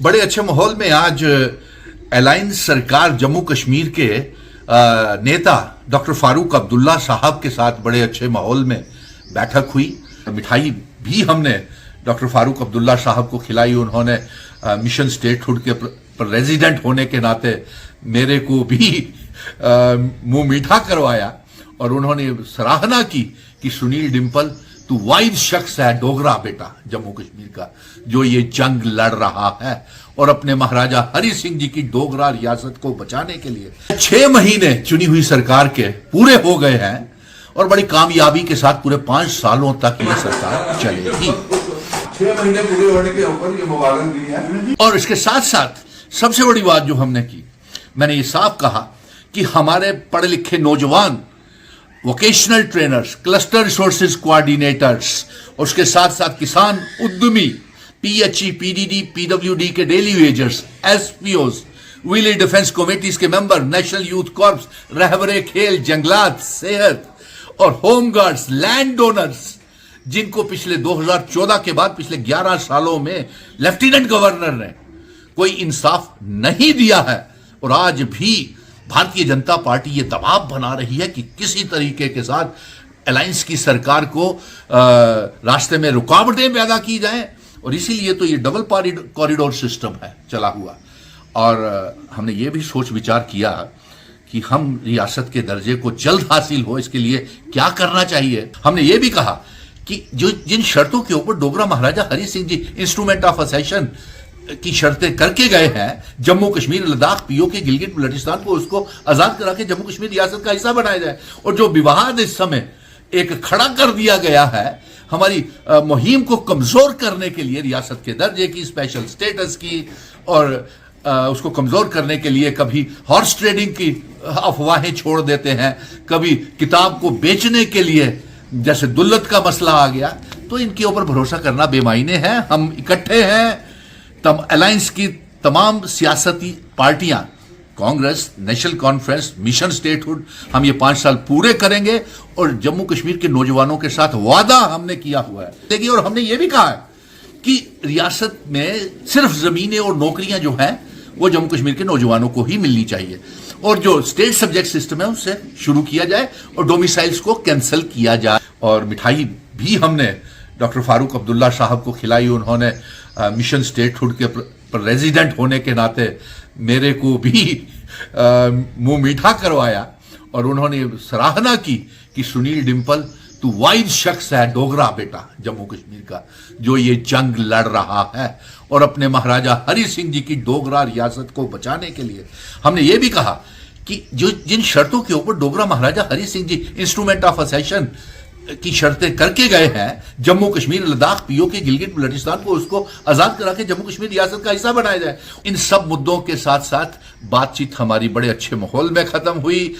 बड़े अच्छे माहौल में आज अलायंस सरकार जम्मू कश्मीर के नेता डॉक्टर फारूक अब्दुल्ला साहब के साथ बड़े अच्छे माहौल में बैठक हुई। मिठाई भी हमने डॉक्टर फारूक अब्दुल्ला साहब को खिलाई। उन्होंने मिशन स्टेटहुड के रेजिडेंट होने के नाते मेरे को भी मुंह मीठा करवाया और उन्होंने सराहना की कि सुनील डिंपल तू वाइज शख्स है, डोगरा बेटा जम्मू कश्मीर का, जो ये जंग लड़ रहा है और अपने महाराजा हरि सिंह जी की डोगरा रियासत को बचाने के लिए 6 महीने चुनी हुई सरकार के पूरे हो गए हैं और बड़ी कामयाबी के साथ पूरे 5 सालों तक ये सरकार चलेगी। 6 महीने पूरे होने के ऊपर ये मुबारक दी है। और इसके साथ साथ सबसे बड़ी बात जो हमने की, मैंने ये साफ कहा कि हमारे पढ़े लिखे नौजवान vocational trainers, cluster resources coordinators और उसके साथ साथ किसान उद्यमी, पीएचई, पीडीडी, पीडब्ल्यूडी के daily wagers, SPOs, village defence committees के मेंबर, नेशनल यूथ कॉर्प्स, रहबरे खेल, जंगलात, सेहत और होमगार्ड्स, लैंड डोनर्स, जिनको पिछले 2014 के बाद पिछले 11 सालों में लेफ्टिनेंट गवर्नर ने कोई इंसाफ नहीं दिया है और आज भी भारतीय जनता पार्टी ये दबाव बना रही है कि किसी तरीके के साथ अलायंस की सरकार को रास्ते में रुकावटें पैदा की जाएं और इसीलिए तो ये डबल कॉरिडोर सिस्टम है चला हुआ। और हमने ये भी सोच विचार किया कि हम रियासत के दर्जे को जल्द हासिल हो, इसके लिए क्या करना चाहिए। हमने ये भी कहा कि जो जिन शर्तों के ऊपर डोगरा महाराजा हरि सिंह जी इंस्ट्रूमेंट ऑफ असेशन की शर्तें करके गए हैं, जम्मू कश्मीर, लद्दाख, पीओके, गिलगित बल्टिस्तान को उसको आजाद करा के जम्मू कश्मीर रियासत का हिस्सा बनाया जाए। और जो विवाद इस समय एक खड़ा कर दिया गया है हमारी मुहिम को कमजोर करने के लिए, रियासत के दर्जे की, स्पेशल स्टेटस की और उसको कमजोर करने के लिए कभी हॉर्स ट्रेडिंग की अफवाहें छोड़ देते हैं, कभी किताब को बेचने के लिए जैसे दुल्लत का मसला आ गया, तो इनके ऊपर भरोसा करना बेमायने है। हम इकट्ठे हैं, अलायंस की तमाम सियासती पार्टियां, Congress, national conference, mission statehood, हम ये 5 साल पूरे करेंगे और जम्मू कश्मीर के नौजवानों के साथ वादा हमने किया हुआ है। देखिए, और हमने ये भी कहा है कि रियासत में सिर्फ जमीनें और नौकरियां जो हैं वो जम्मू कश्मीर के नौजवानों को ही मिलनी चाहिए और जो स्टेट सब्जेक्ट सिस्टम है उससे शुरू किया जाए और डोमिसाइल्स को कैंसिल किया जाए। और मिठाई भी हमने डॉक्टर फारूक अब्दुल्ला साहब को खिलाई। उन्होंने मिशन स्टेटहुड के रेजिडेंट होने के नाते मेरे को भी मुंह मीठा करवाया और उन्होंने सराहना की कि सुनील डिंपल तू वाइज शख्स है, डोगरा बेटा जम्मू कश्मीर का, जो ये जंग लड़ रहा है और अपने महाराजा हरि सिंह जी की डोगरा रियासत को बचाने के लिए। हमने ये भी कहा कि जो जिन शर्तों के ऊपर डोगरा महाराजा हरि सिंह जी इंस्ट्रूमेंट ऑफ असेशन की शर्तें करके गए हैं, जम्मू कश्मीर, लद्दाख, पीओके, गिलगित बल्टिस्तान को उसको आजाद करा के जम्मू कश्मीर रियासत का हिस्सा बनाया जाए। इन सब मुद्दों के साथ साथ बातचीत हमारी बड़े अच्छे माहौल में खत्म हुई।